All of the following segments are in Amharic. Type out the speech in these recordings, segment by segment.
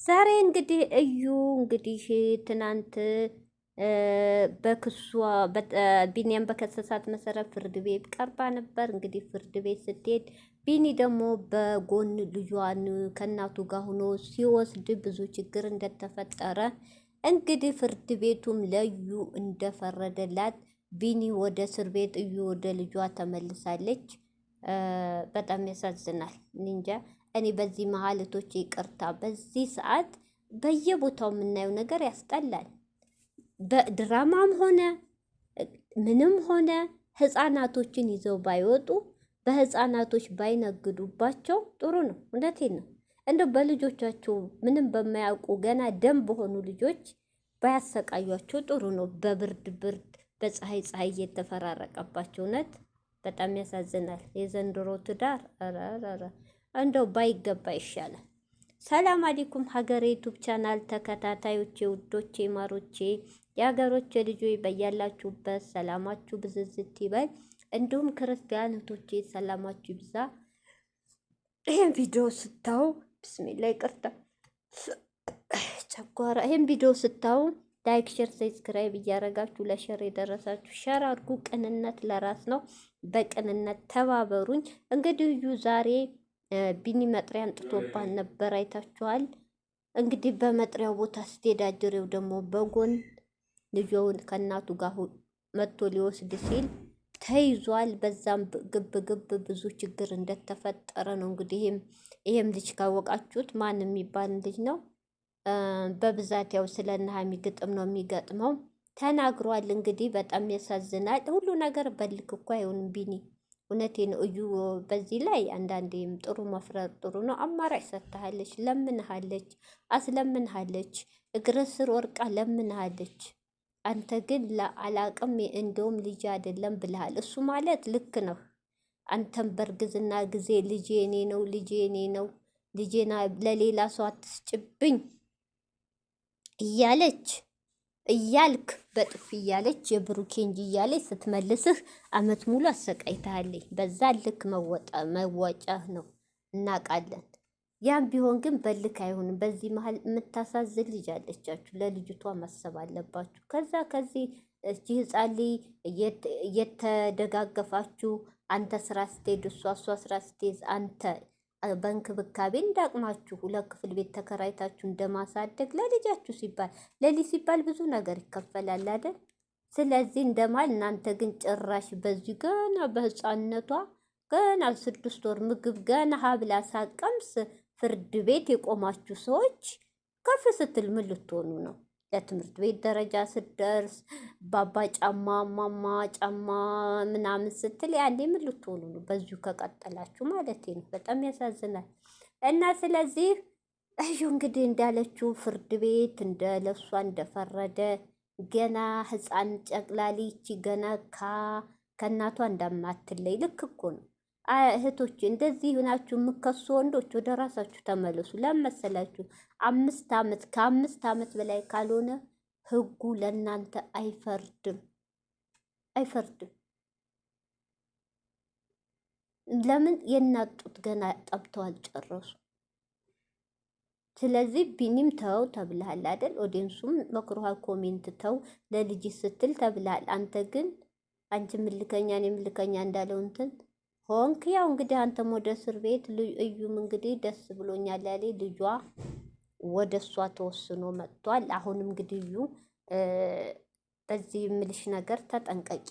ዛሬ እንግዲህ እዩ እንግዲህ ትናንት በክሷ ቢኒያም በከሰሳት መሰረት ፍርድ ቤት ቀርባ ነበር። እንግዲህ ፍርድ ቤት ስትሄድ ቢኒ ደግሞ በጎን ልጇን ከእናቱ ጋር ሆኖ ሲወስድ ብዙ ችግር እንደተፈጠረ እንግዲህ ፍርድ ቤቱም ለዩ እንደፈረደላት ቢኒ ወደ እስር ቤት፣ እዩ ወደ ልጇ ተመልሳለች። በጣም ያሳዝናል። እንጃ እኔ በዚህ መሀል እህቶቼ ይቅርታ፣ በዚህ ሰዓት በየቦታው የምናየው ነገር ያስጠላል። በድራማም ሆነ ምንም ሆነ ህፃናቶችን ይዘው ባይወጡ በህፃናቶች ባይነግዱባቸው ጥሩ ነው። እውነቴን ነው። እንደው በልጆቻቸው ምንም በማያውቁ ገና ደም በሆኑ ልጆች ባያሰቃያቸው ጥሩ ነው። በብርድ ብርድ፣ በፀሐይ ፀሐይ እየተፈራረቀባቸው እውነት በጣም ያሳዝናል። የዘንድሮ ትዳር እንደው ባይገባ ይሻላል። ሰላም አለይኩም ሀገሬ ዩቱብ ቻናል ተከታታዮቼ፣ ውዶቼ፣ ማሮቼ፣ የሀገሮቼ ልጆች በያላችሁበት ሰላማችሁ ብዝዝት ይበል። እንዲሁም ክርስቲያን እህቶቼ ሰላማችሁ ይብዛ። ይህን ቪዲዮ ስታው ብስሚላ ይቅርታ ጨጓራ። ይህን ቪዲዮ ስታው ላይክ፣ ሼር፣ ሰብስክራይብ እያደረጋችሁ ለሸር የደረሳችሁ ሸር አድርጉ። ቅንነት ለራስ ነው። በቅንነት ተባበሩኝ። እንግዲህ እዩ ዛሬ ቢኒ መጥሪያ አንጥቶባት ነበር፣ አይታችኋል። እንግዲህ በመጥሪያው ቦታ ስትሄድ አጀሬው ደግሞ በጎን ልጇን ከእናቱ ጋር መጥቶ ሊወስድ ሲል ተይዟል። በዛም ግብ ግብ ብዙ ችግር እንደተፈጠረ ነው። እንግዲህ ይሄም ልጅ ካወቃችሁት ማን የሚባል ልጅ ነው። በብዛት ያው ስለ ኑሃሚ ግጥም ነው የሚገጥመው ተናግሯል። እንግዲህ በጣም ያሳዝናል። ሁሉ ነገር በልክ እኮ አይሆንም ቢኒ፣ እውነቴን እዩ። በዚህ ላይ አንዳንዴም ጥሩ መፍረር ጥሩ ነው። አማራጭ ሰጥታለች፣ ለምንሃለች፣ አስለምንሃለች፣ እግር ስር ወርቃ ለምንሃለች። አንተ ግን ለአላቅም እንደውም ልጅ አይደለም ብልሃል። እሱ ማለት ልክ ነው። አንተም በእርግዝና ጊዜ ልጄ እኔ ነው፣ ልጄ እኔ ነው፣ ልጄና ለሌላ ሰው አትስጭብኝ እያለች እያልክ በጥፍ እያለች የብሩኬ እንጂ እያለች ስትመልስህ አመት ሙሉ አሰቃይታለች። በዛ ልክ መወጫህ ነው እናውቃለን። ያም ቢሆን ግን በልክ አይሆንም። በዚህ መሀል የምታሳዝን ልጅ አለቻችሁ። ለልጅቷ ማሰብ አለባችሁ። ከዛ ከዚህ እቺ ህፃን እየተደጋገፋችሁ አንተ ስራ ስትሄድ እሷ ስራ ስትሄድ አንተ በእንክብካቤ እንዳቅማችሁ ሁለት ክፍል ቤት ተከራይታችሁ እንደማሳደግ ለልጃችሁ ሲባል ለልጅ ሲባል ብዙ ነገር ይከፈላል አይደል? ስለዚህ እንደማል እናንተ ግን ጭራሽ በዚህ ገና በህፃንነቷ ገና 6 ወር ምግብ ገና ሀብላ ሳቀምስ ፍርድ ቤት የቆማችሁ ሰዎች ከፍ ስትል ምን ልትሆኑ ነው? ለትምህርት ቤት ደረጃ ስትደርስ ባባ ጫማ ማማ ጫማ ምናምን ስትል ያኔ ምን ልትሆኑ ነው? በዚሁ ከቀጠላችሁ ማለት ነው። በጣም ያሳዝናል። እና ስለዚህ እዩ እንግዲህ እንዳለችው ፍርድ ቤት ለሷ እንደፈረደ ገና ህፃን ጨቅላሊች ገና ከእናቷ እንዳማትለይ ልክ እኮ ነው። እህቶች እንደዚህ ናችሁ የምከሱ ወንዶች ወደ ራሳችሁ ተመለሱ። ለመሰላችሁ 5 ዓመት ከ5 ዓመት በላይ ካልሆነ ህጉ ለእናንተ አይፈርድም። ለምን የናጡት ገና ጠብተው አልጨረሱ። ስለዚህ ቢኒም ተው ተብልሃል አይደል? ኦዲየንሱም መክሮሃል። ኮሜንት ተው ለልጅ ስትል ተብልሃል። አንተ ግን አንቺ ምልከኛ እኔ ምልከኛ እንዳለው እንትን ሆንክ። ያው እንግዲህ አንተም ወደ እስር ቤት፣ እዩም እንግዲህ ደስ ብሎኛል ያለ ልጇ ወደ እሷ ተወስኖ መጥቷል። አሁንም እንግዲህ እዩ በዚህ የምልሽ ነገር ተጠንቀቂ።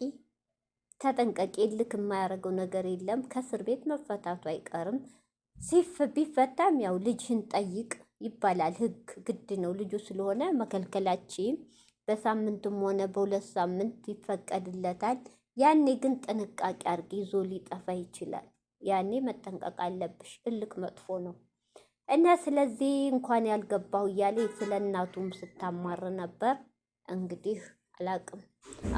ልክ የማያደርገው ነገር የለም። ከእስር ቤት መፈታቱ አይቀርም። ቢፈታም ያው ልጅህን ጠይቅ ይባላል። ህግ ግድ ነው። ልጁ ስለሆነ መከልከላችም በሳምንትም ሆነ በ2 ሳምንት ይፈቀድለታል። ያኔ ግን ጥንቃቄ አድርጊ፣ ይዞ ሊጠፋ ይችላል። ያኔ መጠንቀቅ አለብሽ። እልክ መጥፎ ነው እና ስለዚህ እንኳን ያልገባው እያለ ስለ እናቱም ስታማር ነበር። እንግዲህ አላቅም።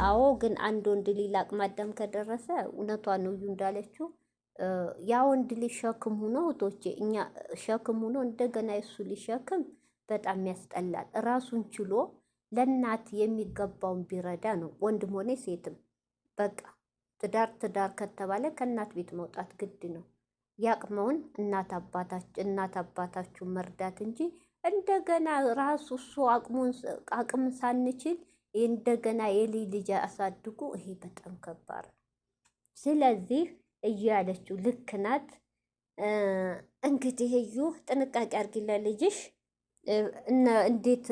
አዎ ግን አንድ ወንድ ሊል አቅመ አዳም ከደረሰ እውነቷ ነው እዩ እንዳለችው ያ ወንድ ልጅ ሸክም ሆኖ እህቶቼ፣ እኛ ሸክም ሆኖ እንደገና የሱ ሊሸክም በጣም ያስጠላል። ራሱን ችሎ ለእናት የሚገባውን ቢረዳ ነው ወንድም ሆነ ሴትም። በቃ ትዳር ከተባለ ከእናት ቤት መውጣት ግድ ነው። ያቅመውን እናት አባታችሁ መርዳት እንጂ እንደገና ራሱ እሱ አቅም ሳንችል እንደገና ልጅ አሳድጉ። ይሄ በጣም ከባድ ነው። ስለዚህ እያለችው ልክ ናት። እንግዲህ እዩ ጥንቃቄ አድርጊ ለልጅሽ። እንዴት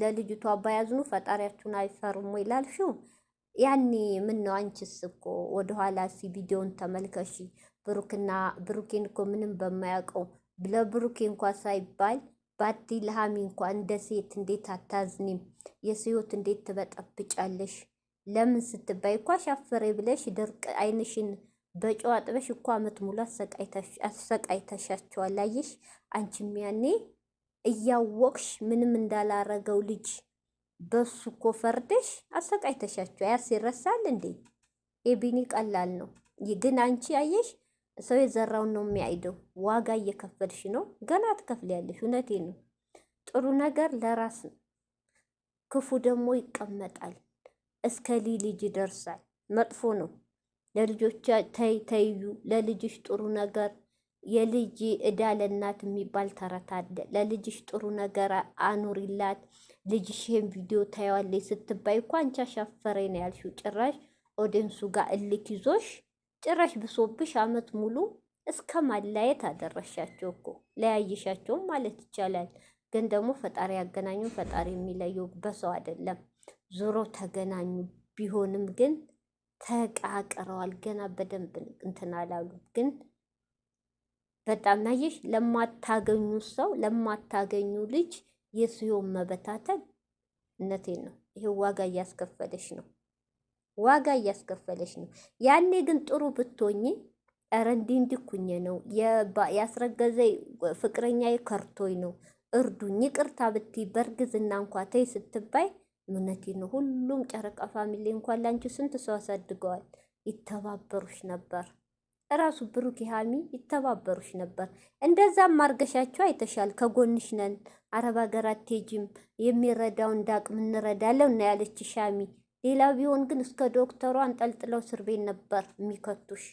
ለልጅቷ ባያዝኑ ፈጣሪያችሁን አይፈሩም ወይ ላልሽው፣ ያኔ ምን ነው አንቺስ እኮ ወደኋላ ቪዲዮን ተመልከሺ። ብሩኬን እኮ ምንም በማያውቀው ለብሩኬ እንኳ ሳይባል ባቲ ለሃሚ እንኳ እንደ ሴት እንዴት አታዝኒም? የህይወት እንዴት ትበጠብጫለሽ? ለምን ስትባይ እኮ አሻፈሬ ብለሽ ድርቅ አይንሽን በጨው አጥበሽ እኮ አመት ሙሉ አሰቃይተሻቸዋል። አየሽ አንቺም ያኔ እያወቅሽ ምንም እንዳላረገው ልጅ በሱ እኮ ፈርደሽ አሰቃይተሻቸው። ያስ ይረሳል እንዴ? የቢኒ ቀላል ነው ግን አንቺ አየሽ ሰው የዘራውን ነው የሚያይደው። ዋጋ እየከፈልሽ ነው፣ ገና ትከፍያለሽ። እውነቴ ነው። ጥሩ ነገር ለራስ ነው፣ ክፉ ደግሞ ይቀመጣል፣ እስከ ልጅ ይደርሳል። መጥፎ ነው ለልጆቿ ተይዩ። ለልጅሽ ጥሩ ነገር የልጅ እዳ ለእናት የሚባል ተረት አለ። ለልጅሽ ጥሩ ነገር አኑሪላት። ልጅሽ ይሄን ቪዲዮ ታየዋለች ስትባይ እኮ አንቺ አሻፈረኝ ነው ያልሽው። ጭራሽ ኦዲንሱ ጋር እልክ ይዞሽ ጭራሽ ብሶብሽ አመት ሙሉ እስከ ማላየት አደረሻቸው እኮ። ለያይሻቸውም ማለት ይቻላል። ግን ደግሞ ፈጣሪ ያገናኙ። ፈጣሪ የሚለየው በሰው አይደለም። ዞሮ ተገናኙ። ቢሆንም ግን ተቃቅረዋል። ገና በደንብ እንትን አላሉ። ግን በጣም ናየሽ ለማታገኙ ሰው ለማታገኙ ልጅ የስዮም መበታተን እነቴን ነው። ይሄ ዋጋ እያስከፈለሽ ነው። ዋጋ እያስከፈለሽ ነው። ያኔ ግን ጥሩ ብትሆኚ ኧረ እንዲኩኝ ነው ያስረገዘ ፍቅረኛ ከርቶኝ ነው እርዱኝ ይቅርታ ብትይ በእርግዝና እንኳ ተይ ስትባይ እውነቴን ነው። ሁሉም ጨረቃ ፋሚሊ እንኳን ላንቺ ስንት ሰው አሳድገዋል። ይተባበሩሽ ነበር። እራሱ ብሩክ ሃሚ ይተባበሩሽ ነበር። እንደዛም ማርገሻቸው አይተሻል። ከጎንሽ ነን፣ አረብ ሀገር አትሄጂም፣ የሚረዳው እንዳቅም እንረዳለው እና ያለች ሻሚ። ሌላ ቢሆን ግን እስከ ዶክተሩ አንጠልጥለው እስር ቤት ነበር የሚከቱሽ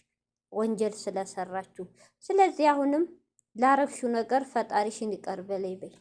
ወንጀል ስለሰራችሁ። ስለዚህ አሁንም ላረግሹ ነገር ፈጣሪሽን ይቅር በለኝ በይ።